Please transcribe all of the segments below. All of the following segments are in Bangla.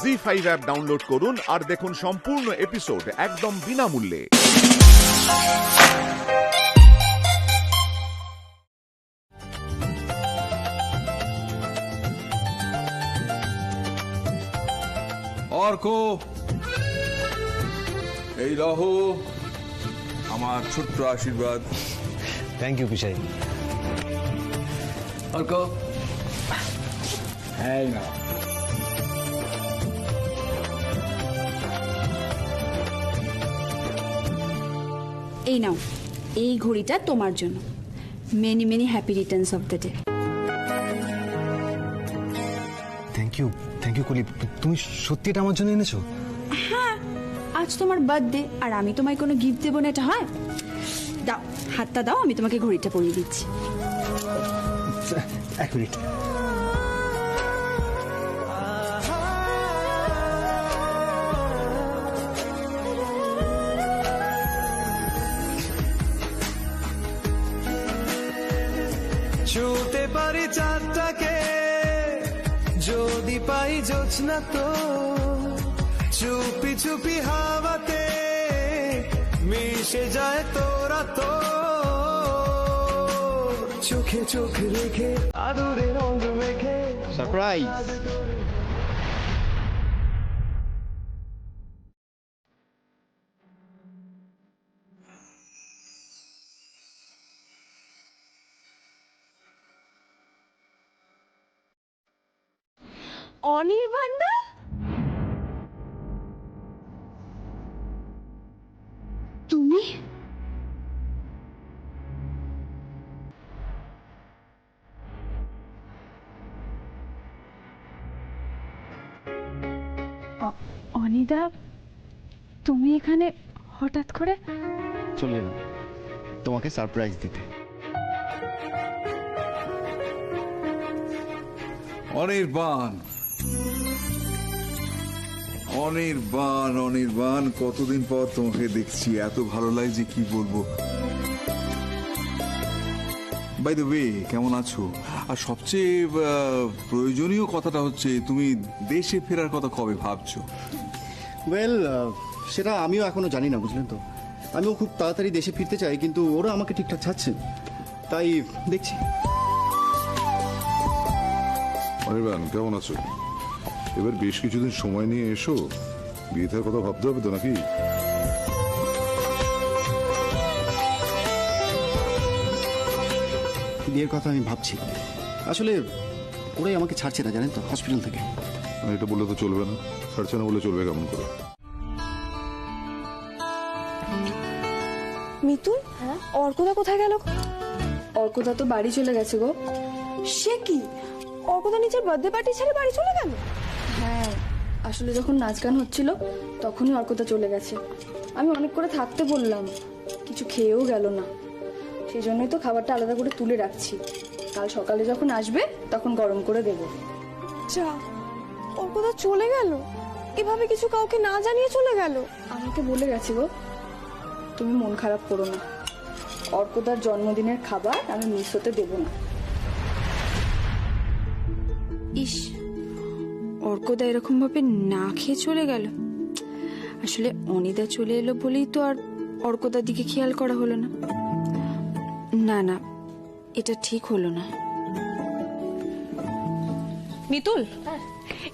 জি5 অ্যাপ ডাউনলোড করুন আর দেখুন সম্পূর্ণ এপিসোড একদম বিনামূল্যে। অর্ক, এই লহ আমার ছোট্ট আশীর্বাদ। Thank you পিসাই। অর্ক, হ্যাঁ না এই নাও, এই ঘড়িটা তোমার জন্য। Many many happy returns of the day. Thank you কুলি, তুমি সত্যি এটা আমার জন্য এনেছো? হ্যাঁ, আজ তোমার বার্থডে আর আমি তোমায় কোনো গিফট দেবো না, এটা হয়? দাও, হাতটা দাও, আমি তোমাকে ঘড়িটা পরিয়ে দিচ্ছি। এক মিনিট। ছুতে পারি চাঁদটাকে যদি পাই জোছনা, তো চুপি চুপি হাওয়াতে মিশে যায় তোরা, তো চোখে চোখ রেখে আদুরে রঙ মেখে সারপ্রাইজ। অনির্বাণদা, তুমি? অনিদা, তুমি এখানে হঠাৎ করে? চলে এলাম তোমাকে সারপ্রাইজ দিতে। অনির্বাণ, অনির্বাণ, অনির্বাণ, কতদিন পর তোমাকে দেখছি, এত ভালো লাগছে কি বলবো। বাই দ্য ওয়ে, কেমন আছো? আর সবচেয়ে প্রয়োজনীয় কথাটা হচ্ছে, তুমি দেশে ফেরার কথা কবে ভাবছো? ওয়েল, সেটা আমিও এখনো জানি না, বুঝলেন তো। আমিও খুব তাড়াতাড়ি দেশে ফিরতে চাই, কিন্তু ওরা আমাকে ঠিকঠাক ছাড়ছে, তাই দেখছি। অনির্বাণ, কেমন আছো? এবার বেশ কিছুদিন সময় নিয়ে এসো, বিয়েটার কথা ভাবতে হবে তো নাকি? বিয়ের কথা আমি ভাবছি। আসলে ওরাই আমাকে ছাড়ছে না, জানেন তো, হসপিটাল থেকে। এটা বললে তো চলবে না, ছাড়ছে না বলে চলবে কেমন করে? মিতুল, অর্কদা কোথায় গেল? অর্কদা তো বাড়ি চলে গেছে গো। সে কি, অর্কদা নিজের বার্থডে পার্টি ছেড়ে বাড়ি চলে গেল? হ্যাঁ, আসলে যখন নাচ গান হচ্ছিল তখনই অর্কদা চলে গেছে। আমি অনেক করে থাকতে বললাম, কিছু খেয়েও গেল না। সেই জন্যই তো খাবারটা আলাদা করে তুলে রাখছি, কাল সকালে যখন আসবে তখন গরম করে দেব। যা, অর্কদা চলে গেল? এভাবে কিছু কাউকে না জানিয়ে চলে গেল? আমাকে বলে গেছে গো। তুমি মন খারাপ করো না, অর্কদার জন্মদিনের খাবার আমি মিস হতে দেব না। ইস, অর্কদা এরকম ভাবে না খেয়ে চলে গেল। আসলে অনিদা চলে এলো বলেই তো আর অর্কদার দিকে খেয়াল করা হলো না। না না, এটা ঠিক হলো না। মিতুল,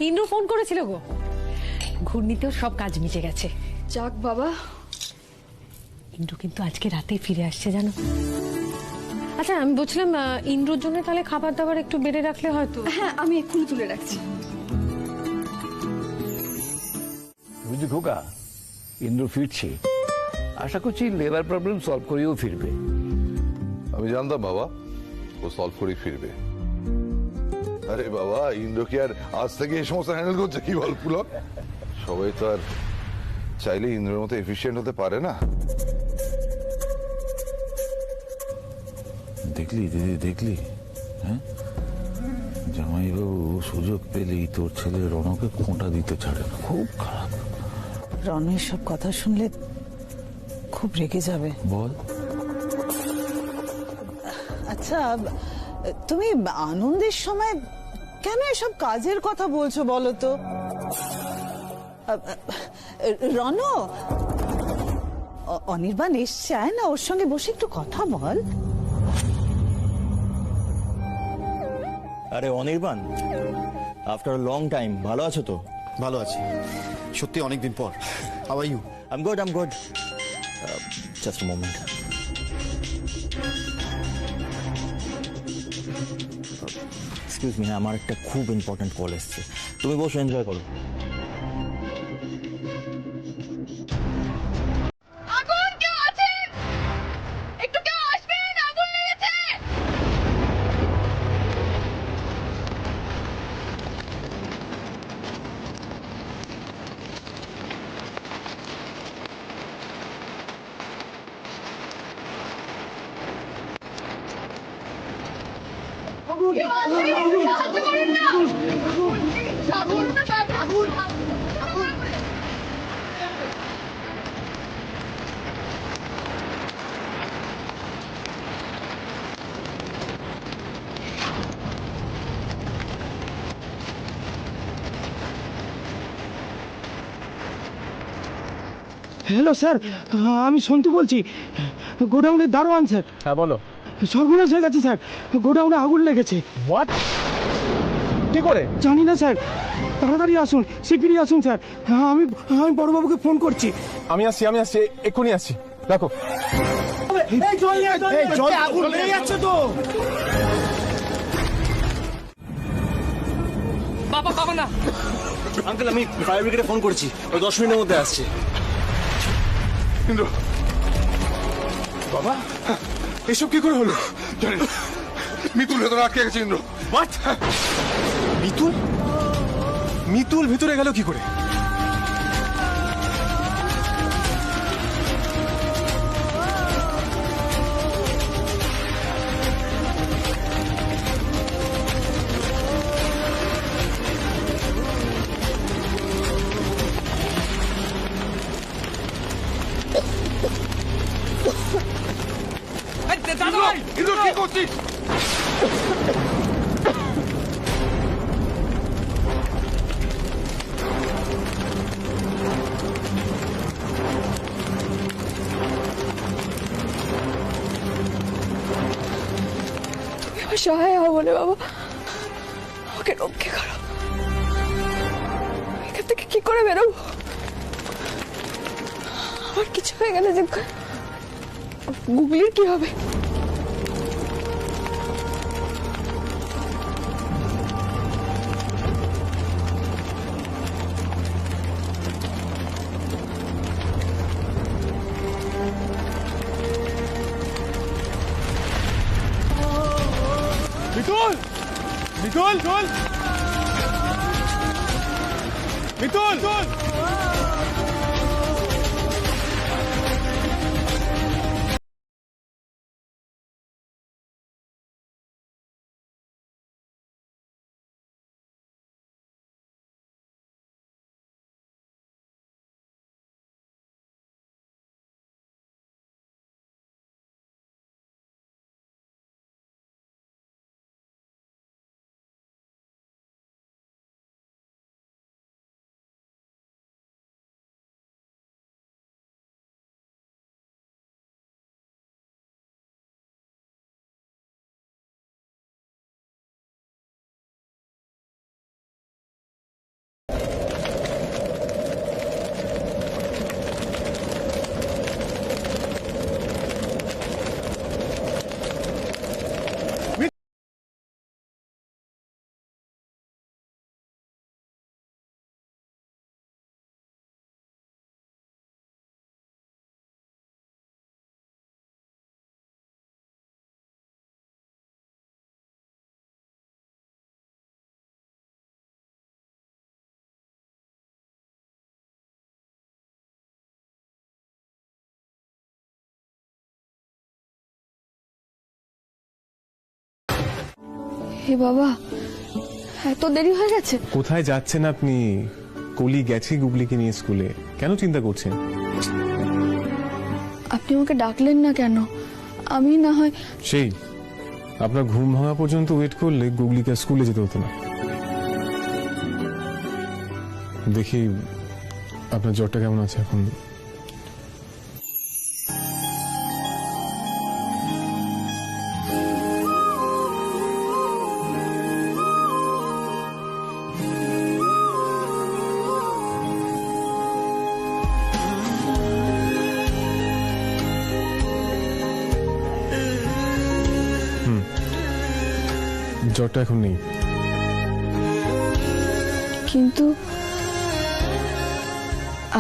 ইন্দ্র ফোন করেছিল গো, ঘূর্ণিতেও সব কাজ মিটে গেছে। যাক বাবা। ইন্দ্র কিন্তু আজকে রাতেই ফিরে আসছে, জানো? আচ্ছা, আমি বলছিলাম ইন্দ্রর জন্য তাহলে খাবার দাবার একটু বেড়ে রাখলে হয়তো। হ্যাঁ, আমি এক্ষুনি তুলে রাখছি। বুঝলি খোকা, ইন্দ্র ফিরছে, আশা করছি লেবার প্রবলেম সলভ করেও ফিরবে। আমি জানতাম বাবা ও সলভ করে ফিরবে। আরে বাবা, ইন্দ্র কি আর আজ থেকে এই সমস্ত হ্যান্ডেল করছে? কি বল পুলক, সবাই তো আর চাইলে ইন্দ্রের মতো এফিশিয়েন্ট হতে পারে না। দেখলি দিদি, দেখলি? হ্যাঁ, জামাইবাবু সুযোগ পেলেই তোর ছেলে রণকে খোঁটা দিতে ছাড়ে না, খুব খারাপ। রণের সব কথা শুনলে খুব রেগে যাবে। বল। আচ্ছা, তুমি আনন্দের সময় কেন এসব কাজের কথা বলছো বলো তো? রণ, অনির্বাণ এসছে, আয় না ওর সঙ্গে বসে একটু কথা বল। আরে Anirban, after a long time, ভালো আছো তো? ভালো আছি, সত্যি অনেকদিন পর। How are you? I am good. Just a moment. Excuse me, আমার একটা খুব ইম্পর্টেন্ট কল এসছে, তুমি বসে এনজয় করো। হ্যালো স্যার, আমি সন্তু বলছি, গোডাউনের দারোয়ান স্যার। হ্যাঁ বলো। সর্বনাশ হয়ে গেছে স্যার, গোডাউনে আগুন লেগেছে। হোয়াট? কি করে? জানি না স্যার, তাড়াতাড়ি আসুন, শিগগিরই আসুন স্যার। আমি আমি বড়বাবুকে ফোন করছি। আমি আসছি, এক্ষুনি আসছি, রাখো। আগুন লেগে যাচ্ছে তো। বাবা না আঙ্কেল, আমি ফায়ার ব্রিগেডে ফোন করেছি, ওই 10 মিনিটের মধ্যে আসছে। ইন্দ্র, বাবা এসব কি করে হলো? জানি না, মিতুল ভেতরে আটকে গেছে। ইন্দ্র, হোয়াট? মিতুল ভেতরে গেল কি করে? ইন্দ্র, কি করছিস? সহায় হবো না বাবা, ওকে রক্ষে করো। এখান থেকে কি করে বেরোবো? আমার কিছু হয়ে গেলে যে গুগলির কি হবে? মিতুল, মিতুল, মিতুল, মিতুল। হে বাবা, এত দেরি হয়ে গেছে। কোথায় যাচ্ছেন আপনি? কলি গেছে গুগলিকে নিয়ে স্কুলে, কেন চিন্তা করছেন? আপনি আমাকে ডাকলেন না কেন? আমি না হয় সেই আপনার ঘুম ভাঙা পর্যন্ত ওয়েট করলে গুগলিকে স্কুলে যেতে হতো না। দেখি আপনার জ্বরটা কেমন আছে এখন? জ্বরটা এখন নেই। কিন্তু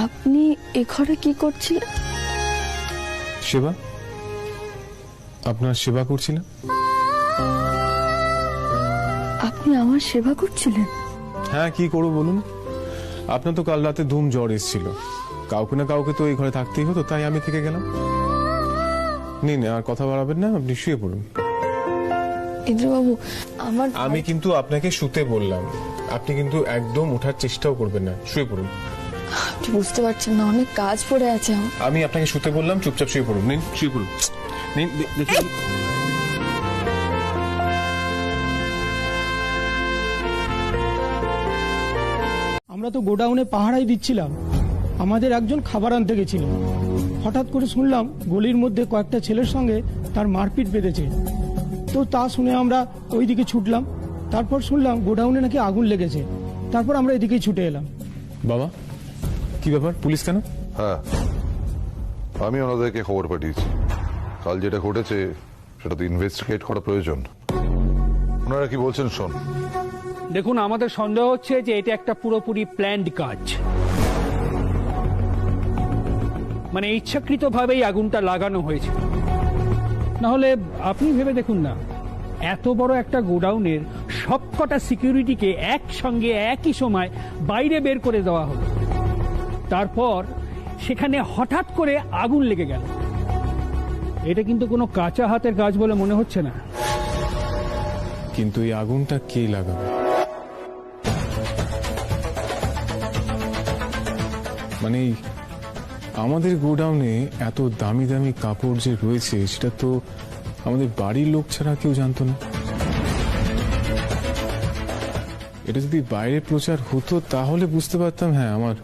আপনি এ ঘরে কি করছিলেন? সেবা, আপনার সেবা করছিলেন। আপনি আমার সেবা করছিলেন? হ্যাঁ, কি করবো বলুন, আপনার তো কাল রাতে ধুম জ্বর এসেছিল, কাউকে না কাউকে তো এই ঘরে থাকতেই হতো, তাই আমি থেকে গেলাম। নিন, আর কথা বাড়াবেন না, আপনি শুয়ে পড়ুন। ইন্দ্রবাবু, আমি কিন্তু আপনাকে শুতে বললাম, আপনি কিন্তু একদম ওঠার চেষ্টাও করবেন না, শুয়ে পড়ুন। আপনি বুঝতে পারছেন না, অনেক কাজ পড়ে আছে আমার। আমি আপনাকে শুতে বললাম, চুপচাপ শুয়ে পড়ুন। নিন, শুয়ে পড়ুন। নিন, দেখুন। আমরা তো গোডাউনে পাহারাই দিচ্ছিলাম, আমাদের একজন খাবার আনতে গেছিল। হঠাৎ করে শুনলাম গলির মধ্যে কয়েকটা ছেলের সঙ্গে তার মারপিট বেঁধেছে। তো তা শুনে আমরা ওইদিকে ছুটলাম, তারপর শুনলাম গোডাউনে নাকি আগুন লেগেছে। তারপর আমরা এদিকেই ছুটে এলাম। বাবা, কি ব্যাপার, পুলিশ কেন? হ্যাঁ, আমি ওনাদেরকে খবর পাঠিয়েছি। কাল যেটা ঘটেছে সেটা তো ইনভেস্টিগেট করা প্রয়োজন। ওনারা কি বলছেন শোন। দেখুন, আমাদের সন্দেহ হচ্ছে যে এটা একটা পুরোপুরি প্ল্যান্ড কাজ, মানে ইচ্ছাকৃতভাবেই আগুনটা লাগানো হয়েছে। নাহলে আপনি ভেবে দেখুন না, এত বড় একটা গোডাউনের সবকটা সিকিউরিটিকে একসঙ্গে একই সময় বাইরে বের করে দেওয়া হলো, তারপর সেখানে হঠাৎ করে আগুন লেগে গেল। এটা কিন্তু কোনো কাঁচা হাতের কাজ বলে মনে হচ্ছে না। কিন্তু এই আগুনটা কে লাগাবে? মানে আমাদের গোডাউনে এত দামি দামি কাপড় যে রয়েছে সেটা তো আমাদের বাড়ির লোক ছাড়া কেউ জানতো না। এটা যদি বাইরে প্রচার হতো তাহলে বুঝতে পারতাম, হ্যাঁ আমার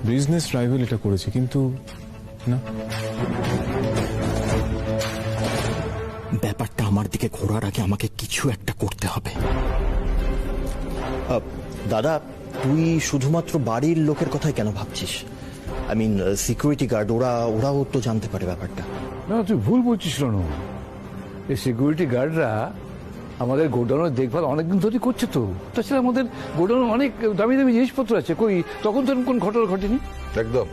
বিজনেস রাইভেল এটা করেছে, কিন্তু না। ব্যাপারটা আমার দিকে ঘোরার আগে আমাকে কিছু একটা করতে হবে। দাদা, তুই শুধুমাত্র বাড়ির লোকের কথাই কেন ভাবছিস? আই মিন সিকিউরিটি গার্ড, ওরাও তো জানতে পারে ব্যাপারটা। না, তুই ভুল বলছিস রনু। এই সিকিউরিটি গার্ডরা আমাদের গোডাউনের দেখভাল অনেকদিন ধরে করছে তো। তাছাড়া আমাদের গোডাউনে অনেক দামি দামি জিনিসপত্র আছে, কই তখন তো কোন ঘটনা ঘটেনি। একদম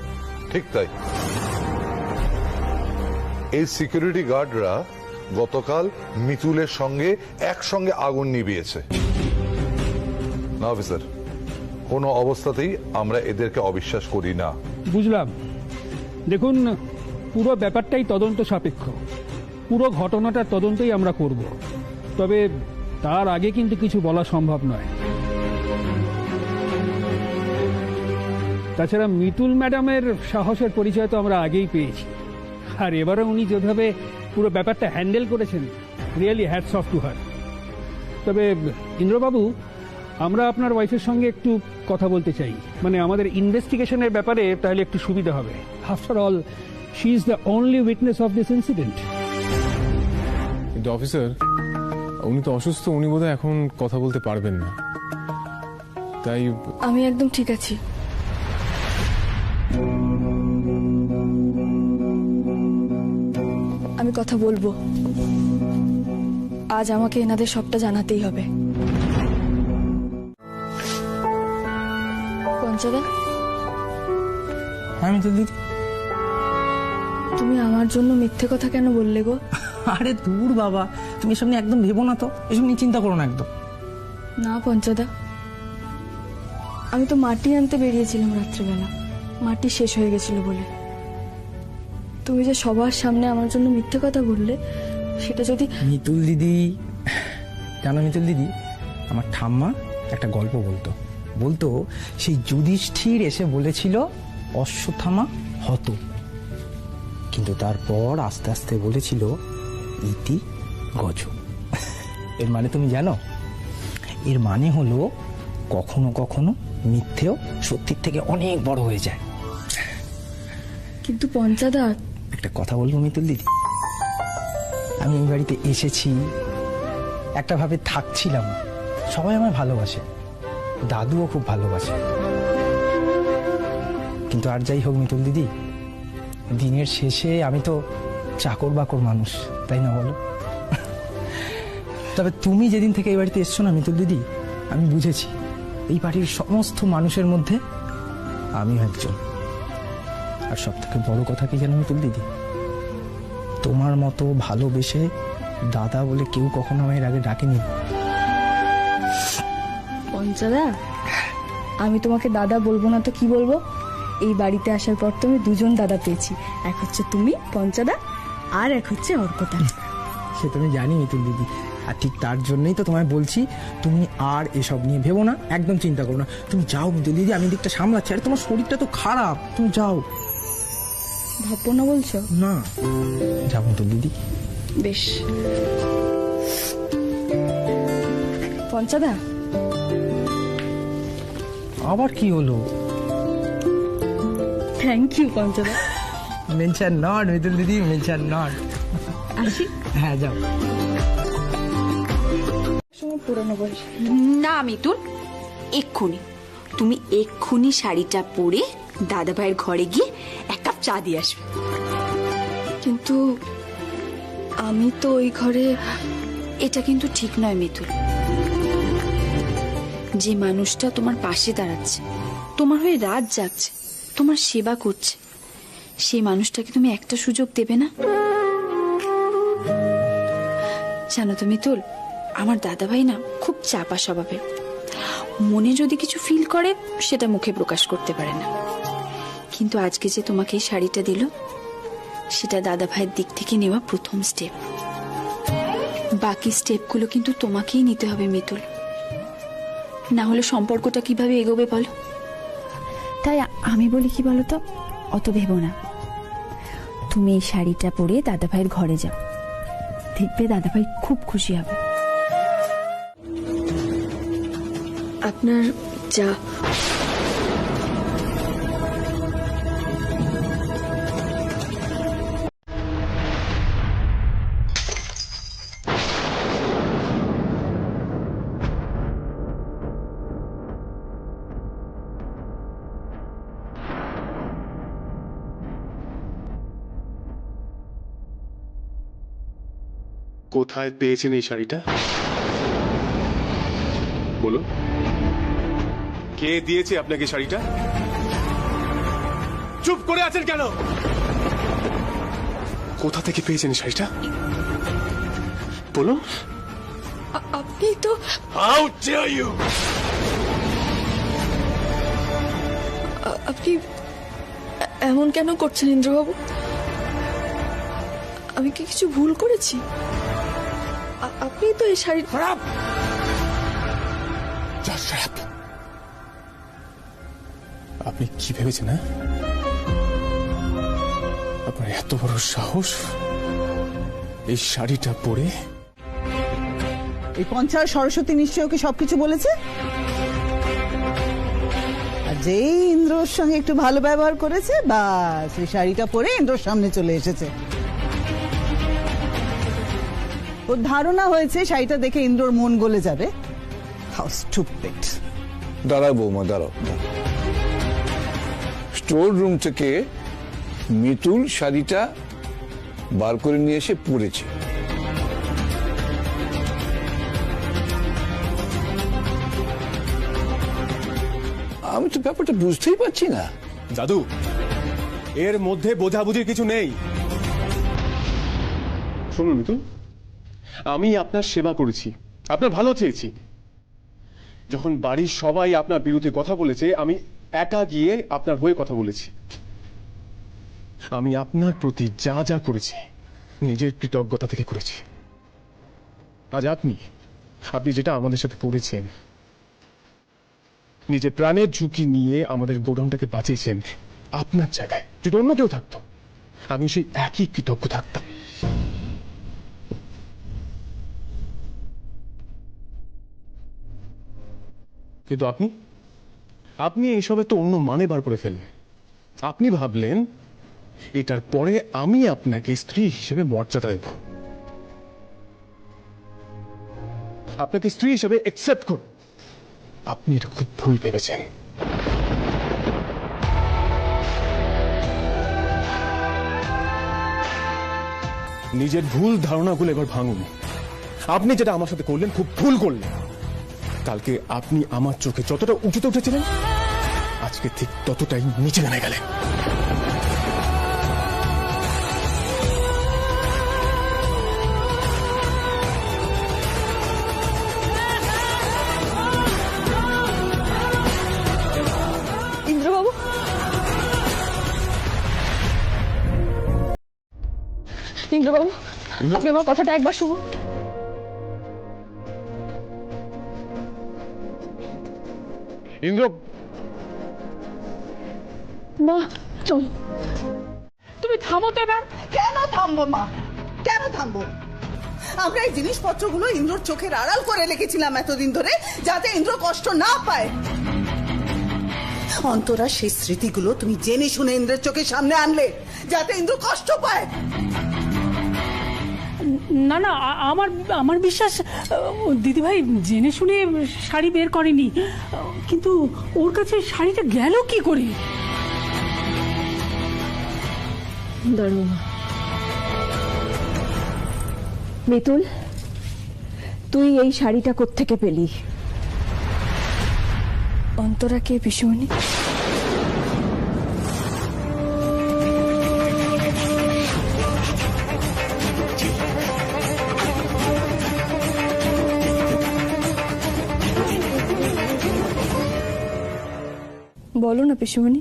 ঠিক তাই। এই সিকিউরিটি গার্ডরা গতকাল মিতুলের সঙ্গে একসঙ্গে আগুন নিভিয়েছে। না অফিসার, কোনো অবস্থাতেই আমরা এদেরকে অবিশ্বাস করি না। বুঝলাম। দেখুন, পুরো ব্যাপারটাই তদন্ত সাপেক্ষ, পুরো ঘটনাটার তদন্তই আমরা করব, তবে তার আগে কিন্তু কিছু বলা সম্ভব নয়। তাছাড়া মিতুল ম্যাডামের সাহসের পরিচয় তো আমরা আগেই পেয়েছি, আর এবারে উনি যেভাবে পুরো ব্যাপারটা হ্যান্ডেল করেছেন, really hats off to her. তবে ইন্দ্রবাবু, আমরা আপনার ওয়াইফের সঙ্গে একটু কথা বলতে চাই, মানে আমাদের ইনভেস্টিগেশনের ব্যাপারে, তাহলে একটু সুবিধা হবে। After all, she is the only witness of this incident. কিন্তু অফিসার, উনি তো অসুস্থ, উনি বোধহয় এখন কথা বলতে পারবেন না, তাই আমি একদম ঠিক আছি। আমি কথা বলবো, আজ আমাকে এনাদের সবটা জানাতেই হবে। পঞ্চদা, আমি তো দিদি, তুমি আমার জন্য মিথ্যে কথা কেন বললে গো? আরে দূর বাবা, তুমি এসব নিয়ে একদম ভেবো না তো, এসব নিয়ে চিন্তা করো না একদম। না পঞ্চদা, আমি তো মাটি আনতে বেরিয়েছিলাম রাত্রিবেলা, মাটি শেষ হয়ে গেছিল বলে। তুমি যে সবার সামনে আমার জন্য মিথ্যে কথা বললে, সেটা যদি... মিতুল দিদি, জানো মিতুল দিদি, আমার ঠাম্মা একটা গল্প বলতো সেই যুধিষ্ঠির এসে বলেছিল অশ্বত্থামা হত, কিন্তু তারপর আস্তে আস্তে বলেছিল ইতি গজ। এর মানে তুমি জানো? এর মানে হলো কখনো কখনো মিথ্যেও সত্যির থেকে অনেক বড় হয়ে যায়। কিন্তু পঞ্চাদা, একটা কথা বলবো মিতুল দিদি, আমি এই বাড়িতে এসেছি, একটা ভাবে থাকছিলাম, সবাই আমায় ভালোবাসে, দাদুও খুব ভালোবাসে। কিন্তু আর যাই হোক মিতুল দিদি, দিনের শেষে আমি তো চাকর বাকর মানুষ, তাই না বলো? তবে তুমি যেদিন থেকে এই বাড়িতে এসছো না মিতুল দিদি, আমি বুঝেছি এই বাড়ির সমস্ত মানুষের মধ্যে আমিও একজন। আর সব থেকে বড় কথা কি জানো মিতুল দিদি, তোমার মতো ভালোবেসে দাদা বলে কেউ কখনো আমার আগে ডাকেনি। পঞ্চাদা, আমি তোমাকে দাদা বলবো না তো কি বলবো? এই বাড়িতে আসার পর তো আমি দুজন দাদা পেয়েছি, এক হচ্ছে তুমি পঞ্চাদা, আর এক হচ্ছে অর্কদা। সে তুমি জানি মিতুল দিদি, আর ঠিক তার জন্যই তো তোমায় বলছি, তুমি আর এসব নিয়ে ভেবো না, একদম চিন্তা করো না। তুমি যাও মিতুল দিদি, আমি দিকটা সামলাচ্ছি। আর তোমার শরীরটা তো খারাপ, তুমি যাও। ভাববো না বলছো? না, যাও মিতুল দিদি। বেশ। পঞ্চাদা, আবার কি হলো? থ্যাংক ইউ পঞ্চাদা। মেনশন নট মিতুল দিদি, মেনশন নট। আসি? হ্যাঁ যাও। পুরনো বয়স না মিতুল, এক্ষুনি শাড়িটা পরে দাদা ভাইয়ের ঘরে গিয়ে এক কাপ চা দিয়ে আসবে। কিন্তু আমি তো ওই ঘরে। এটা কিন্তু ঠিক নয় মিতুল। যে মানুষটা তোমার পাশে দাঁড়াচ্ছে, তোমার হয়ে রাত জাগছে, তোমার সেবা করছে, সেই মানুষটাকে তুমি একটা সুযোগ দেবে না? জানো তো মিতুল, আমার দাদা ভাই না খুব চাপা স্বভাবের। মনে যদি কিছু ফিল করে সেটা মুখে প্রকাশ করতে পারে না। কিন্তু আজকে যে তোমাকে এই শাড়িটা দিল, সেটা দাদা ভাইয়ের দিক থেকে নেওয়া প্রথম স্টেপ। বাকি স্টেপগুলো কিন্তু তোমাকেই নিতে হবে মিতুল, না হলে সম্পর্কটা কিভাবে এগোবে বলো? তাই আমি বলি কি বলো তো, অত ভেবো না। তুমি এই শাড়িটা পরে দাদা ভাইয়ের ঘরে যাও, দেখবে দাদা ভাই খুব খুশি হবে। আপনার চা। কোথায় পেয়েছেন এই শাড়িটা বলুন? কে দিয়েছে আপনাকে শাড়িটা? চুপ করে আছেন কেন? কোথা থেকে পেয়েছেন এই শাড়িটা বলুন? আপনি তো। How dare you! আপনি এমন কেন করছেন ইন্দ্রবাবু? আমি কি কিছু ভুল করেছি? আপনি তো এই শাড়ি। খারাপ। আপনি কি ভেবেছেন? হ্যাঁ, আপনার এত বড় সাহস এই শাড়িটা পরে? এই পঞ্চায়েত সরস্বতী নিশ্চয় ওকে সবকিছু বলেছে, আর যেই ইন্দ্রর সঙ্গে একটু ভালো ব্যবহার করেছে, বাস এই শাড়িটা পরে ইন্দ্রর সামনে চলে এসেছে। ওর ধারণা হয়েছে শাড়িটা দেখে ইন্দ্রর মন গলে যাবে। How stupid! দাঁড়াও বৌমা, দাঁড়াও। স্টোর রুম থেকে মিতুল শাড়িটা বার করে নিয়ে এসে পরেছে। আমি তো ব্যাপারটা বুঝতেই পারছি না। দাদু, এর মধ্যে বোঝাবুঝির কিছু নেই। শুনুন মিতুল, আমি আপনার সেবা করেছি, আপনার ভালো চেয়েছি। যখন বাড়ির সবাই আপনার বিরুদ্ধে কথা বলেছে, আমি একা গিয়ে আপনার হয়ে কথা বলেছি। আমি আপনার প্রতি যা যা করেছি নিজের কৃতজ্ঞতা থেকে করেছি। আজ আপনি যেটা আমাদের সাথে করেছেন, নিজের প্রাণের ঝুঁকি নিয়ে আমাদের গোডাউনটাকে বাঁচিয়েছেন, আপনার জায়গায় যদি অন্য কেউ থাকতো, আমি সেই একই কৃতজ্ঞ থাকতাম। কিন্তু আপনি এইসবে তো অন্য মানে বার করে ফেললেন। আপনি ভাবলেন এটার পরে আমি আপনাকে স্ত্রী হিসেবে মর্যাদা দেব, আপনাকে স্ত্রী হিসেবে একসেপ্ট করব। আপনি এটা খুব ভুল ভেবেছেন। নিজের ভুল ধারণাগুলো এবার ভাঙুন। আপনি যেটা আমার সাথে করলেন খুব ভুল করলেন। কালকে আপনি আমার চোখে যতটা উঁচুতে উঠেছিলেন, আজকে ঠিক ততটাই নিচে নেমে গেলেন। ইন্দ্রবাবু, ইন্দ্রবাবু, আপনি আমার কথাটা একবার শুনুন। ইন্দ্র, মা চল, তুমি থামো তো এবার। কেন থামবো মা, কেন থামবো? আমরা এই জিনিসপত্রগুলো ইন্দ্রর চোখের আড়াল করে রেখেছিলাম এতদিন ধরে, যাতে ইন্দ্র কষ্ট না পায়। অন্তরা সেই স্মৃতিগুলো তুমি জেনে শুনে ইন্দ্রের চোখের সামনে আনলে, যাতে ইন্দ্র কষ্ট পায়। না না, আমার বিশ্বাস দিদিভাই জেনে শুনে শাড়ি বের করেনি, কিন্তু ওর কাছে শাড়িটা গেল কি করে? দাঁড়ো মা। মিতুল, তুই এই শাড়িটা কোত্থেকে পেলি? অন্তরা কে পিসুমণি? বলো না পিসুমণি,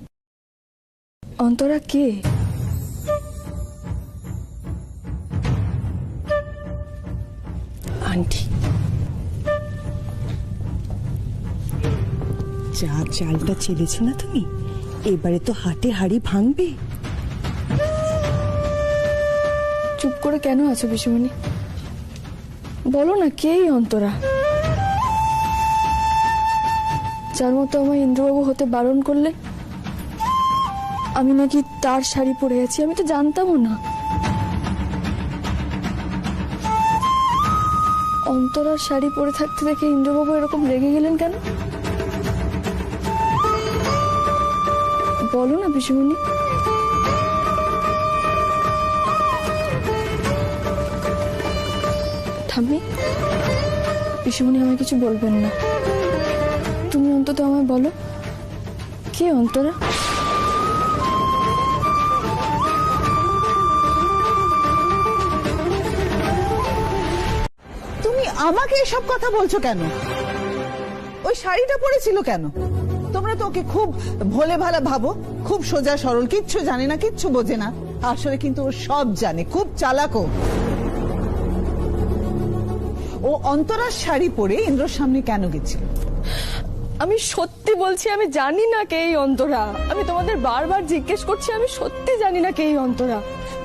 অন্তরা কে? আন্টি, যা চালটা চেলেছ না তুমি, এবারে তো হাটে হাড়ি ভাঙবে। চুপ করে কেন আছো পিসুমণি? বলো না, কে এই অন্তরা? যার মতো আমার ইন্দ্রবাবু হতে বারণ করলে আমি নাকি তার শাড়ি পরে আছি, আমি তো জানতামও না। অন্তরার শাড়ি পরে থাকতে দেখে ইন্দ্রবাবু এরকম রেগে গেলেন কেন? বলো না পিসুমণি। ঠাম্মি, পিসুমণি আমায় কিছু বলবেন না, তুমি অন্তত আমায় বলো, কে অন্তরা? তুমি আমাকে এসব কথা বলছো কেন? ওই শাড়িটা পরেছিল কেন? তোমরা তো ওকে খুব ভোলে ভালা ভাবো, খুব সোজা সরল, কিচ্ছু জানে না, কিচ্ছু বোঝে না। আসলে কিন্তু ও সব জানে, খুব চালাকও। ও অন্তরার শাড়ি পরে ইন্দ্রর সামনে কেন গেছিল? আমি সত্যি বলছি, আমি জানি না কে এই অন্তরা। আমি তোমাদের বারবার জিজ্ঞেস করছি, আমি সত্যি জানি না কে এই অন্তরা।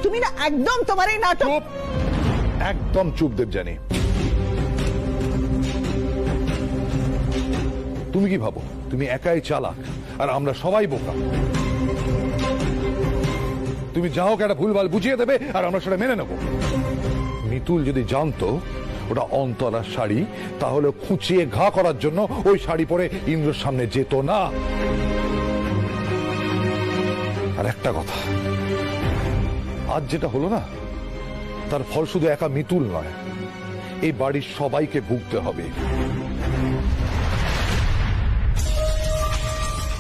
তুমি না একদম তোমার এই নাটক। একদম চুপ দেবযানী। তুমি কি ভাবো তুমি একাই চালাক আর আমরা সবাই বোকা? তুমি যাও একটা ভুলভাল বুঝিয়ে দেবে আর আমরা সেটা মেনে নেব। মিতুল যদি জানতো ওটা অন্তরার শাড়ি, তাহলে খুঁচিয়ে ঘা করার জন্য ওই শাড়ি পরে ইন্দ্রর সামনে যেত না। আর একটা কথা, আজ যেটা হলো না, তার ফল শুধু একা মিতুল নয়, এই বাড়ির সবাইকে ভুগতে হবে।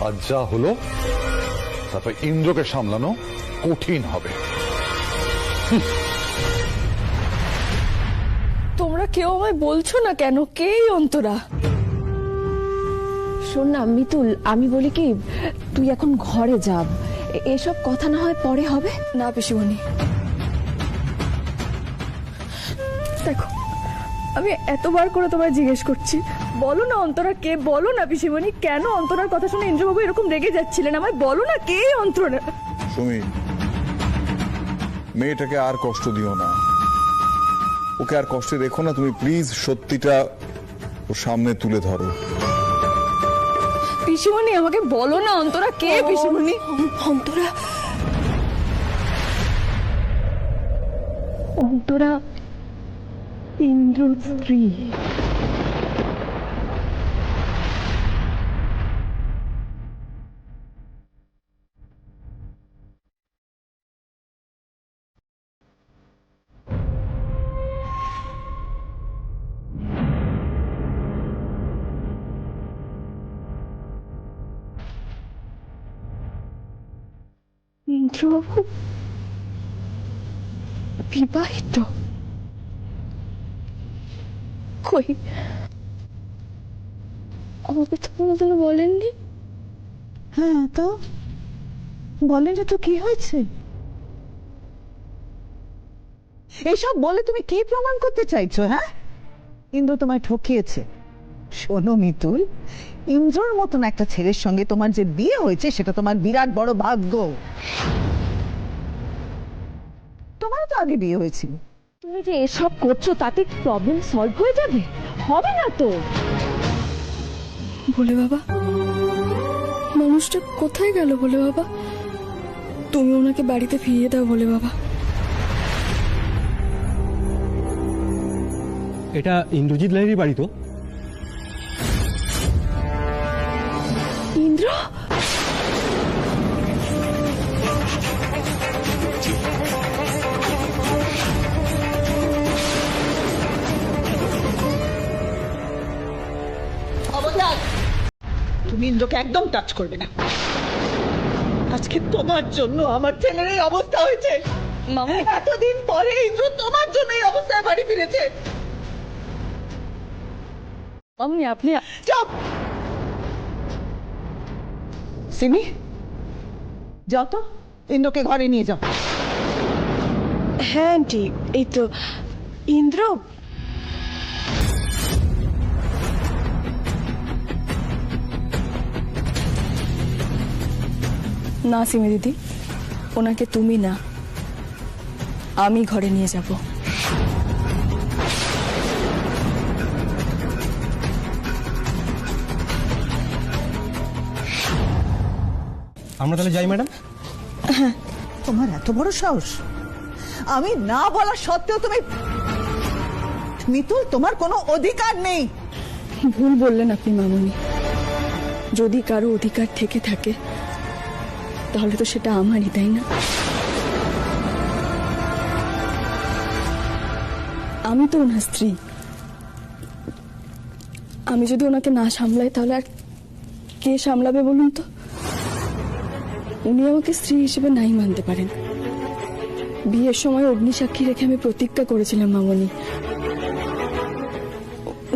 আজ যা হলো তারপর ইন্দ্রকে সামলানো কঠিন হবে। তোমরা কেউ আমায় বলছো না কেন কে এই অন্তরা? শোন না মিতুল, আমি বলি কি, তুই এখন ঘরে যা, এসব কথা না হয় পরে হবে। না পিসিমণি, দেখো আমি এতবার করে তোমায় জিজ্ঞেস করছি, বলো না অন্তরা কে? বলো না পিসিমণি, কেন অন্তরার কথা শুনে ইন্দ্রবাবু এরকম রেগে যাচ্ছিলেন? আমায় বলো না কে অন্তরা? সুমি, মেয়েটাকে আর কষ্ট দিও না, ওকে আর কষ্টে রেখো না তুমি প্লিজ। সত্যিটা ওর সামনে তুলে ধরো। পিসিমণি আমাকে বলো না অন্তরা কে? পিসিমণি, অন্তরা অন্তরা ইন্দ্রর স্ত্রী। ইন্দ্রবাবু বিবাহিত? কই, আমাকে তো কোনোদিনও বলেননি। হ্যাঁ, তো বলেনি তো কি হয়েছে? এইসব বলে তুমি কি প্রমাণ করতে চাইছো? হ্যাঁ, ইন্দ্র তোমায় ঠকিয়েছে। শোনো মিতুল, ইন্দ্রর মতন একটা ছেলের সঙ্গে তোমার যে বিয়ে হয়েছে সেটা তোমার বিরাট বড় ভাগ্য। তোমারও তো আগে বিয়ে হয়েছিল। তুমি যে এসব করছো তাতে প্রবলেম সলভ হয়ে যাবে? হবে না তো। বলে বাবা, মানুষটা কোথায় গেল বলে বাবা? তুমি ওনাকে বাড়িতে ফিরিয়ে দাও বলে বাবা। এটা ইন্দ্রজিৎ লাহিড়ির বাড়ি তো? ইন্দ্র? তুমি ইন্দ্রকে একদম টাচ করবে না। আজকে তোমার জন্য আমার ছেলের এই অবস্থা হয়েছে। মামা, এতদিন পরে ইন্দ্র তোমার জন্য এই অবস্থায় বাড়ি ফিরেছে। মামনি আপনি চুপ! সিমি, যাও তো, ইন্দ্রকে ঘরে নিয়ে যাও। হ্যাঁ আন্টি, এই তো ইন্দ্র। না সিমি দিদি, ওনাকে তুমি না আমি ঘরে নিয়ে যাব। আমরা তাহলে যাই ম্যাডাম? হ্যাঁ, তোমার এত বড় সাহস! আমি না বলা সত্ত্বেও তুমি... মিতুল, তোমার কোনো অধিকার নেই। ভুল বললেন আপনি মামনি। যদি কারো অধিকার থেকে থাকে তাহলে তো সেটা আমারই, তাই না? আমি তো ওনার স্ত্রী। আমি যদি ওনাকে না সামলাই তাহলে আর কে সামলাবে বলুন তো? উনি আমাকে স্ত্রী হিসেবে নাই মানতে পারেন। বিয়ের সময় অগ্নিসাক্ষী রেখে আমি প্রতিজ্ঞা করেছিলাম মামনি,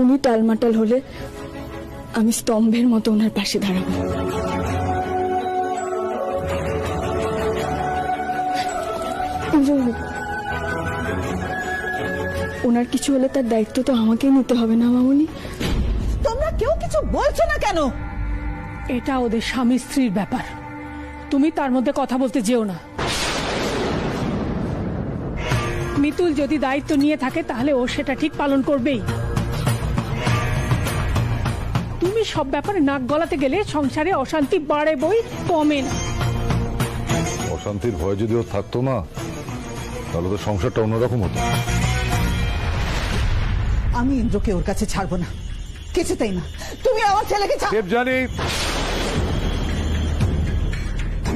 উনি টালমাটাল হলে আমি স্তম্ভের মতো ওনার পাশে দাঁড়াবো। ওনার কিছু হলে তার দায়িত্ব তো আমাকেই নিতে হবে না মামনি? তোমরা কেউ কিছু বলছো না কেন? এটা ওদের স্বামী স্ত্রীর ব্যাপার, তুমি তার মধ্যে কথা বলতে যেও না। মিতুল যদি দায়িত্ব নিয়ে থাকে তাহলে ও সেটা ঠিক পালন করবেই। তুমি সব ব্যাপারে নাক গলাতে গেলে সংসারে অশান্তি বাড়ে বই কমে না। অশান্তির ভয় যদি ওর থাকতো না তাহলে তো সংসারটা অন্যরকম হতো। আমি ইন্দ্রকে ওর কাছে ছাড়বো না, কিছুতেই না। তুমি আমার ছেলেকে জানি।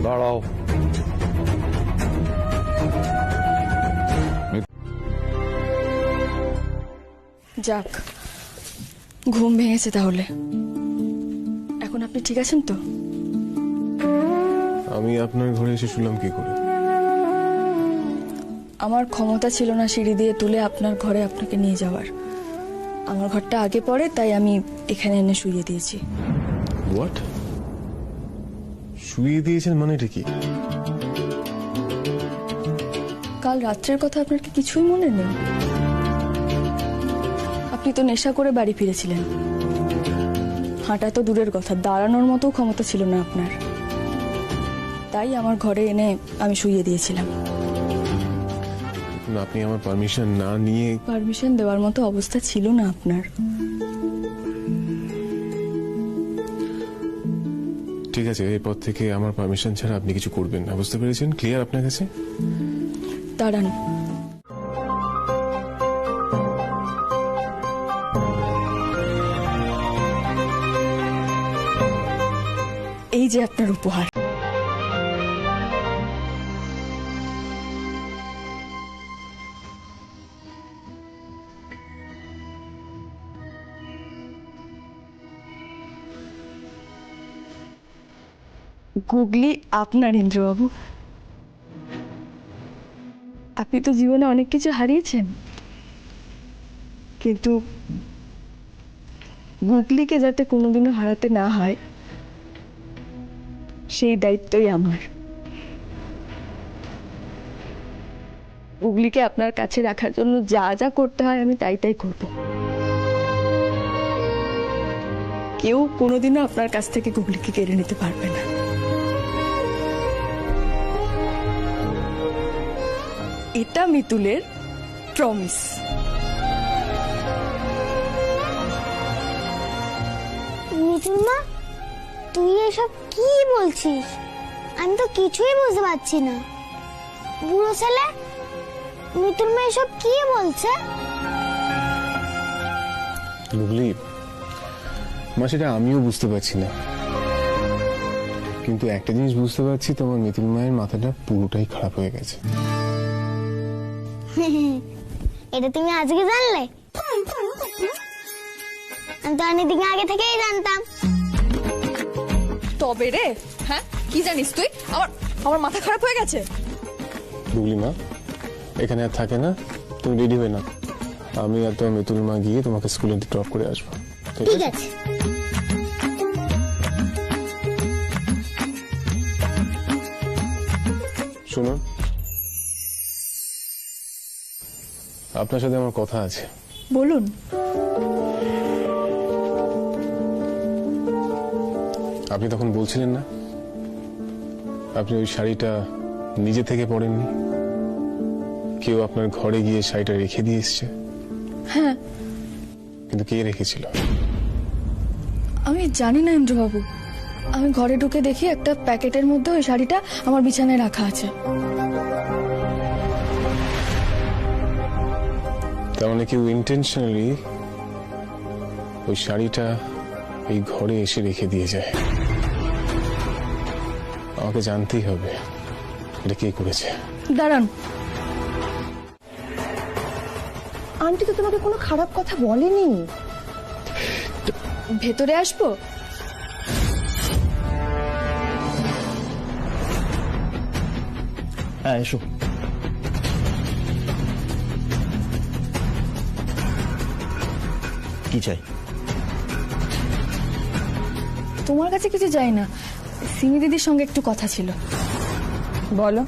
দাঁড়াও, যাক, ঘুম ভেঙেছে তাহলে। এখন আপনি ঠিক আছেন তো? আমি আপনার ঘরে এসে শুনলাম কি করে? আমার ক্ষমতা ছিল না সিঁড়ি দিয়ে তুলে আপনার ঘরে আপনাকে নিয়ে যাওয়ার। আমার ঘরটা আগে পড়ে, তাই আমি এখানে এনে শুইয়ে দিয়েছি। হোয়াট? শুইয়ে দিয়েছেন মানে এটা কি? কাল রাত্রের কথা আপনার কি কিছুই মনে নেই? আপনি তো নেশা করে বাড়ি ফিরেছিলেন। হাঁটা তো দূরের কথা, দাঁড়ানোর মতো ক্ষমতা ছিল না আপনার। তাই আমার ঘরে এনে আমি শুইয়ে দিয়েছিলাম। আপনি আমার পারমিশন না নিয়ে? পারমিশন দেওয়ার মতো অবস্থা ছিল না আপনার। ঠিক আছে, এরপর থেকে আমার পারমিশন ছাড়া আপনি কিছু করবেন না, বুঝতে পেরেছেন? ক্লিয়ার আপনার কাছে? দাঁড়ান, যে আপনার উপহার। গুগলি আপনার ইন্দ্রবাবু। আপনি তো জীবনে অনেক কিছু হারিয়েছেন, কিন্তু গুগলিকে যাতে কোনোদিনও হারাতে না হয় সেই দায়িত্বই আমার। গুগলিকে আপনার কাছে রাখার জন্য যা যা করতে হয় আমি তাই তাই করব। কেউ কোনোদিনও আপনার কাছ থেকে গুগলিকে কেড়ে নিতে পারবে না। এটা মিতুলের প্রমিস। মিতুল মা, তুই এসব কি বলছিস? আমি তো কিছুই বুঝতে পারছি না। বুড়ো ছেলে, মিতুল মা এসব কি বলছে? গুগলি মা, সেটা আমিও বুঝতে পারছি না, কিন্তু একটা জিনিস বুঝতে পারছি, তোমার মিতুল মায়ের মাথাটা পুরোটাই খারাপ হয়ে গেছে। এটা তুমি আজকে জানলে? আমি তো অনেকদিন আগে থেকেই জানতাম। তবে রে, হ্যাঁ কি জানিস তুই? আমার মাথা খারাপ হয়ে গেছে। গুগলি মা, এখানে আর থাকে না, তুমি রেডি হয়ে না, আমি আর তোমার মিতুল মা গিয়ে তোমাকে স্কুলে ড্রপ করে আসবো। ঠিক আছে। শুনুন, আপনার সাথে আমার কথা আছে। বলুন। আপনি তখন বলছিলেন না আপনি ওই শাড়িটা নিজে থেকে পরেননি, কেউ আপনার ঘরে গিয়ে শাড়িটা রেখে দিয়ে এসছে। হ্যাঁ, কিন্তু কে রেখেছিল? আমি জানি না ইন্দ্রবাবু। আমি ঘরে ঢুকে দেখি একটা প্যাকেটের মধ্যে ওই শাড়িটা আমার বিছানায় রাখা আছে। তার মানে কেউ ইন্টেনশনালি ওই শাড়িটা এই ঘরে এসে রেখে দিয়ে যায়। আমাকে জানতেই হবে এটা কে করেছে। দাঁড়ান, আন্টি তো তোমাকে কোনো খারাপ কথা বলেনি। ভেতরে আসবো? হ্যাঁ এসো। কি চাই? তোমার কাছে কিছু চাই না, সিমি দিদির সঙ্গে একটু কথা ছিল। বলো।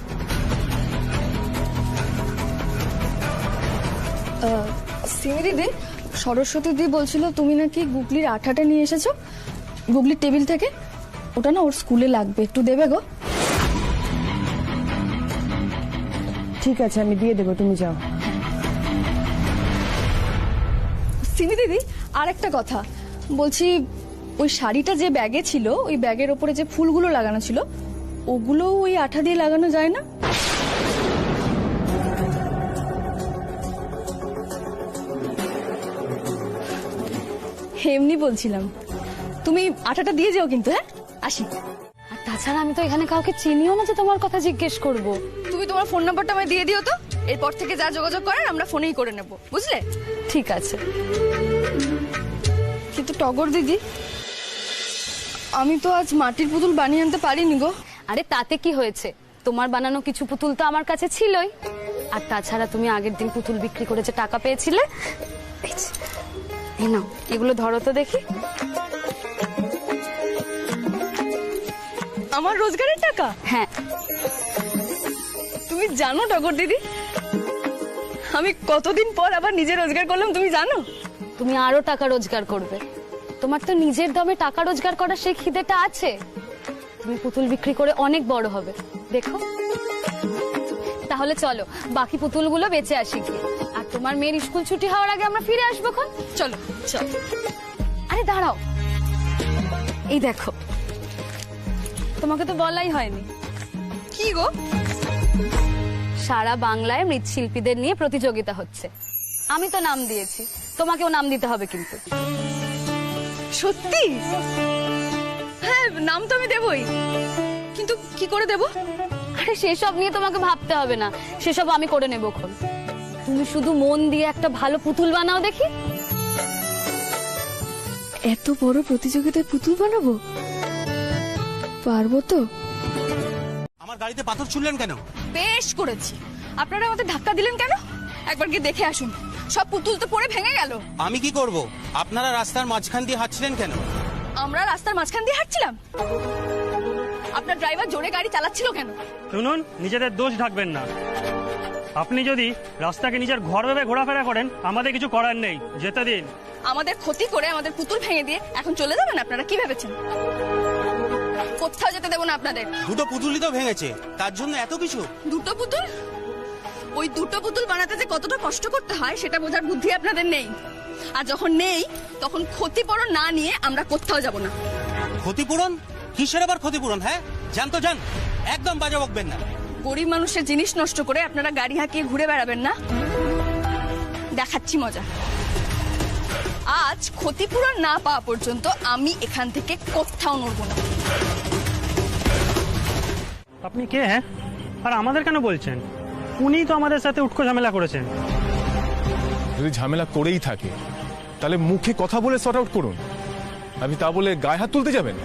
সিমি দিদি, সরস্বতী দিদি বলছিল তুমি নাকি গুগলির আঠাটা নিয়ে এসেছো গুগলির টেবিল থেকে। ওটা না ওর স্কুলে লাগবে, একটু দেবে গো? ঠিক আছে, আমি দিয়ে দেবো, তুমি যাও। সিমি দিদি, আর একটা কথা বলছি, ওই শাড়িটা যে ব্যাগে ছিল, ওই ব্যাগের ওপরে যে ফুলগুলো লাগানো ছিল, ওগুলো ওই আঠা দিয়ে লাগানো যায় না? এমনি বলছিলাম, তুমি আঠাটা দিয়ে যাও কিন্তু। হ্যাঁ, আসি। আর তাছাড়া আমি তো এখানে কাউকে চিনিও না যে তোমার কথা জিজ্ঞেস করব। তুমি তোমার ফোন নাম্বারটা আমায় দিয়ে দিও তো, এরপর থেকে যা যোগাযোগ করার আমরা ফোনেই করে নেব, বুঝলে? ঠিক আছে। কিন্তু টগর দিদি, আমি তো আজ মাটির পুতুল বানিয়ে আনতে পারিনি গো। আরে তাতে কি হয়েছে, তোমার বানানো কিছু পুতুল তো আমার কাছে ছিলই। আর তাছাড়া তুমি আগের দিন পুতুল বিক্রি করে যে টাকা পেয়েছিলে, এই নাও, এগুলো ধরো তো দেখি। আমার রোজগারের টাকা? হ্যাঁ। তুমি জানো টগর দিদি, আমি কতদিন পর আবার নিজে রোজগার করলাম, তুমি জানো? তুমি আরো টাকা রোজগার করবে, তোমার তো নিজের দমে টাকা রোজগার করার সেই খিদেটা আছে। তুমি পুতুল বিক্রি করে অনেক বড় হবে, দেখো। তাহলে চলো বাকি পুতুলগুলো বেঁচে আসি গিয়ে, আর তোমার মেয়ের স্কুল ছুটি হওয়ার আগে আমরা ফিরে আসবো। চলো চলো। আরে দাঁড়াও, এই দেখো, তোমাকে তো বলাই হয়নি। কি গো? সারা বাংলায় মৃৎশিল্পীদের নিয়ে প্রতিযোগিতা হচ্ছে, আমি তো নাম দিয়েছি, তোমাকেও নাম দিতে হবে কিন্তু। সত্যি? হ্যাঁ, নাম তো আমি দেবই, কিন্তু কি করে দেব? আরে সেসব নিয়ে তোমাকে ভাবতে হবে না, সেসব আমি করে নেবো খন। তুমি শুধু মন দিয়ে একটা ভালো পুতুল বানাও দেখি। এত বড় প্রতিযোগিতায় পুতুল বানাবো? পারবো তো? আমার গাড়িতে পাথর ছুড়লেন কেন? বেশ করেছি। আপনারা আমাদের ধাক্কা দিলেন কেন? একবার গিয়ে দেখে আসুন, সব পুতুল তো পড়ে ভেঙে গেল। আমি কি করব? আপনারা রাস্তার মাঝখান দিয়ে হাঁটছিলেন কেন? আমরা রাস্তার মাঝখান দিয়ে হাঁটছিলাম? আপনার ড্রাইভার জোরে গাড়ি চালাচ্ছিল কেন? শুনুন, নিজেদের দোষ ঢাকবেন না। আপনি যদি রাস্তাকে নিজের ঘর ভেবে ঘোরাফেরা করেন, আমাদের কিছু করার নেই, যেতে দিন। আমাদের ক্ষতি করে আমাদের পুতুল ভেঙে দিয়ে এখন চলে যাবেন? আপনারা কি ভেবেছেন? কোথাও যেতে দেবো না আপনাদের। দুটো পুতুলই তো ভেঙেছে, তার জন্য এত কিছু? দুটো পুতুল? ওই দুটো পুতুল বানাতে যে কতটা কষ্ট করতে হয় সেটা বোঝার বুদ্ধি আপনাদের নেই। আর যখন নেই তখন ক্ষতিপূরণ না নিয়ে আমরা কোথাও যাব না। ক্ষতিপূরণ? কিসের আবার ক্ষতিপূরণ? হ্যাঁ, যান তো যান, একদম বাজে বকবেন না। গরিব মানুষের জিনিস নষ্ট করে আপনারা গাড়ি হাঁকিয়ে ঘুরে বেড়াবেন না? দেখাচ্ছি মজা। আজ ক্ষতিপূরণ না পাওয়া পর্যন্ত আমি এখান থেকে কোথাও নড়ব না। আপনি কে? হ্যাঁ, আর আমাদের কেন বলছেন? উনি তো আমাদের সাথে উটকো ঝামেলা করেছেন। যদি ঝামেলা করেই থাকে তাহলে মুখে কথা বলে সর্ট আউট করুন। আপনি তা বলে গায়ে হাত তুলতে যাবেন?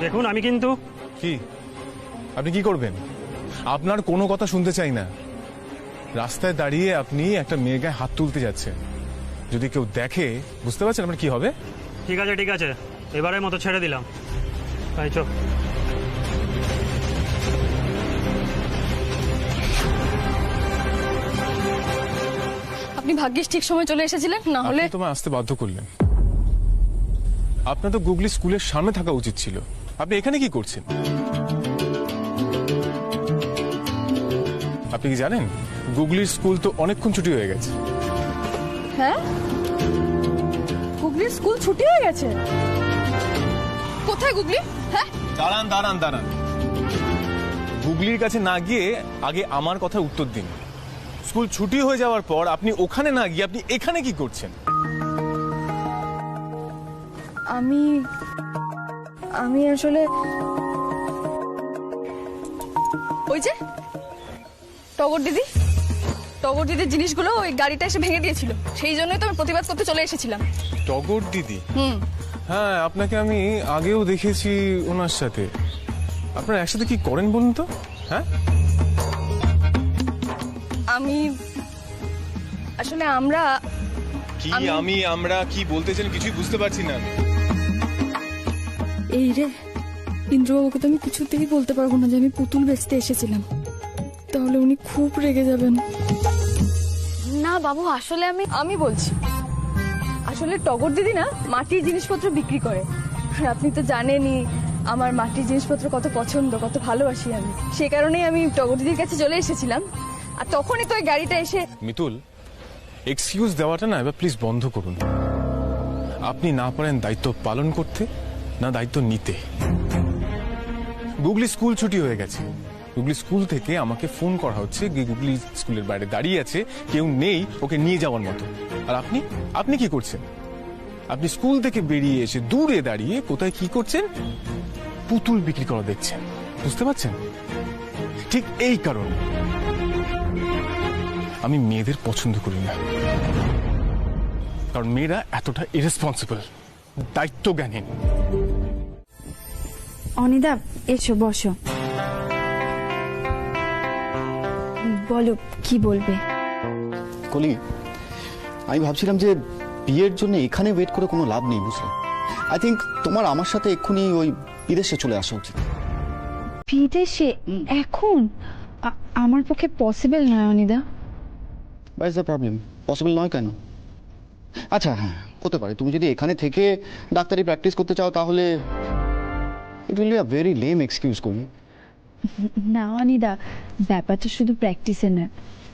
দেখুন, আমি কিন্তু কি, আপনি কি করবেন? আপনার কোনো কথা শুনতে চাই না। রাস্তায় দাঁড়িয়ে আপনি একটা মেয়ের গায়ে হাত তুলতে যাচ্ছেন, যদি কেউ দেখে বুঝতে পারছেন আপনার কি হবে? ঠিক আছে ঠিক আছে, এবারের মতো ছেড়ে দিলাম। তাই চল। আপনি ভাগ্যিস ঠিক সময় চলে এসেছিলেন, না হলে তোমায় আসতে বাধ্য করলেন। আপনার তো গুগলি স্কুলের সামনে থাকা উচিত ছিল। আপনি এখানে কি করছেন? আপনি কি জানেন গুগলির স্কুল তো অনেকক্ষণ ছুটি হয়ে গেছে? হ্যাঁ, গুগলির স্কুল ছুটি হয়ে গেছে? কোথায় গুগলি? হ্যাঁ, দাঁড়ান দাঁড়ান দাঁড়ান, গুগলির কাছে না গিয়ে আগে আমার কথা উত্তর দিন। স্কুল ছুটি হয়ে যাওয়ার পর আপনি ওখানে না গিয়ে আপনি এখানে কি করছেন? আমি আসলে ওই যে টগর দিদির জিনিসগুলো ওই গাড়িটা এসে ভেঙে দিয়েছিল, সেই জন্যই তো আমি প্রতিবাদ করতে চলে এসেছিলাম। টগর দিদি? হ্যাঁ, আপনাকে আমি আগেও দেখেছি ওনার সাথে। আপনারা একসাথে কি করেন বলুন তো? হ্যাঁ, আসলে আমরা কি বলতে চান কিছুই বুঝতে পারছি না। এই রে, ইন্দ্রবাবুকে তো আমি কিছুতেই বলতে পারবো না যে আমি পুতুল বেচতে এসেছিলাম, তাহলে উনি খুব রেগে যাবেন। না বাবু, আসলে আমি বলছি, আসলে টগর দিদি না মাটির জিনিসপত্র বিক্রি করে। আর আপনি তো জানেনই আমার মাটির জিনিসপত্র কত পছন্দ, কত ভালোবাসি আমি। সেই কারণেই আমি টগর দিদির কাছে চলে এসেছিলাম। আর তখনই তো ওই গাড়িটা এসে। মিতুল, এক্সকিউজ দেওয়াটা না এবার প্লিজ বন্ধ করুন। আপনি না পারেন দায়িত্ব পালন করতে, না দায়িত্ব নিতে। গুগলি স্কুল ছুটি হয়ে গেছে, গুগলি স্কুল থেকে আমাকে ফোন করা হচ্ছে গুগলি স্কুলের বাইরে দাঁড়িয়ে আছে, কেউ নেই ওকে নিয়ে যাওয়ার মতো। আর আপনি কি করছেন? আপনি স্কুল থেকে বেরিয়ে এসে দূরে দাঁড়িয়ে কোথায় কি করছেন? পুতুল বিক্রি করা দেখছেন। বুঝতে পারছেন? ঠিক এই কারণে আমি মেয়েদের পছন্দ করি না, কারণ মেয়েরা এতটা ইরেসপন্সিবল, দায়িত্বজ্ঞানহীন। অনিদা, এসো বসো, বলো কি বলবে। কলি, আমি ভাবছিলাম যে বিয়ের জন্য এখানে ওয়েট করে কোনো লাভ নেই, বুঝলে? আই থিঙ্ক তোমার আমার সাথে এক্ষুনি ওই বিদেশে চলে আসা উচিত। বিদেশে এখন? আমার পক্ষে পসিবল নয় অনিদা। What is the problem? Possible নয় কেন? আচ্ছা হ্যাঁ, হতে পারে তুমি যদি এখানে থেকে ডাক্তারি প্র্যাকটিস করতে চাও তাহলে it will be a very lame excuse করি। না অনিদা, ব্যাপারটা শুধু প্র্যাকটিসের না,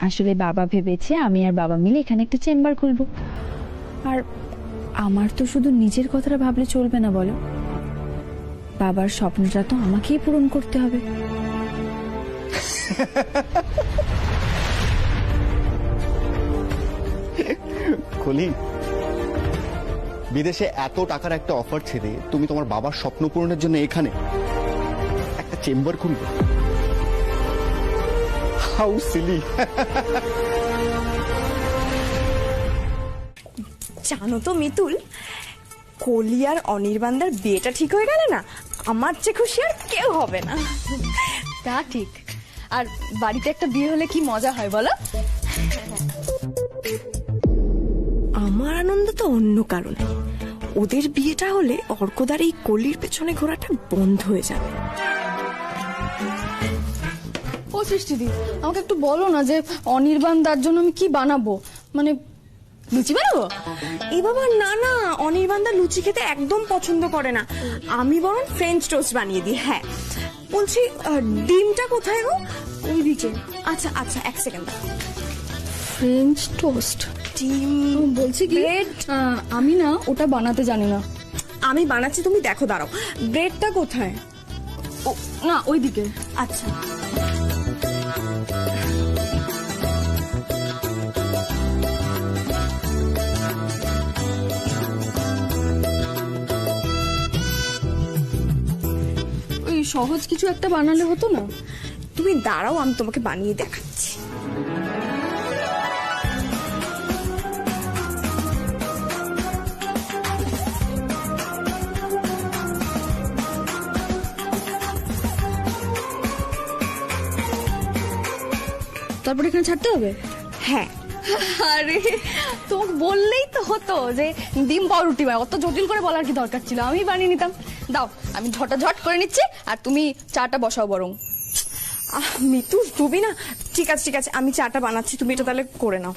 আসলে বাবা ভেবেছে আমি আর বাবা মিলে এখানে একটা চেম্বার খুলবো। আর আমার তো শুধু নিজের কথাটা ভাবলে চলবে না বলো, বাবার স্বপ্নটা তো আমাকেই পূরণ করতে হবে। কলি, বিদেশে এত টাকার একটা অফার ছেড়ে তুমি তোমার বাবার স্বপ্ন পূরণের জন্য এখানে একটা চেম্বার খুলবে? How silly! জানো তো মিতুল, কলি আর অনির্বাণদার বিয়েটা ঠিক হয়ে গেলে না, আমার চেয়ে খুশি আর কেউ হবে না। তা ঠিক। আর বাড়িতে একটা বিয়ে হলে কি মজা হয় বলো? আমার আনন্দ তো অন্য কারণে। ওদের বিয়েটা হলে অর্কদার এই কলির পেছনে ঘোরাটা বন্ধ হয়ে যাবে। ও সৃষ্টিদি, আমাকে একটু বলো না যে অনির্বাণ দার জন্য আমি কি বানাবো, মানে লুচি বানাবো? এ বাবা না না, অনির্বাণদা লুচি খেতে একদম পছন্দ করে না, আমি বরং ফ্রেঞ্চ টোস্ট বানিয়ে দিই। হ্যাঁ বলছি, ডিমটা কোথায় গো? ওইদিকে। আচ্ছা আচ্ছা, এক সেকেন্ড। ফ্রেঞ্চ টোস্ট, ডিম, বলছি কি আমি না ওটা বানাতে জানি না। আমি বানাচ্ছি, তুমি দেখো, দাঁড়াও। ব্রেডটা কোথায়? ও না, ওইদিকে। আচ্ছা ওই সহজ কিছু একটা বানালে হতো না? তুমি দাঁড়াও, আমি তোমাকে বানিয়ে দেখাচ্ছি। তারপর এখানে ছাড়তে হবে? হ্যাঁ। আরে তোমাকে বললেই তো হতো যে ডিম পাউরুটি বানাও, অত জটিল করে বলার কি দরকার ছিল, আমি বানিয়ে নিতাম। দাও, আমি ঝটাঝট করে নিচ্ছি, আর তুমি চাটা বসাও বরং। মিতু তুমি না, ঠিক আছে ঠিক আছে, আমি চাটা বানাচ্ছি, তুমি এটা তাহলে করে নাও।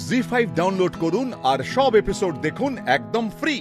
জি5 ডাউনলোড করুন আর সব এপিসোড দেখুন একদম ফ্রি।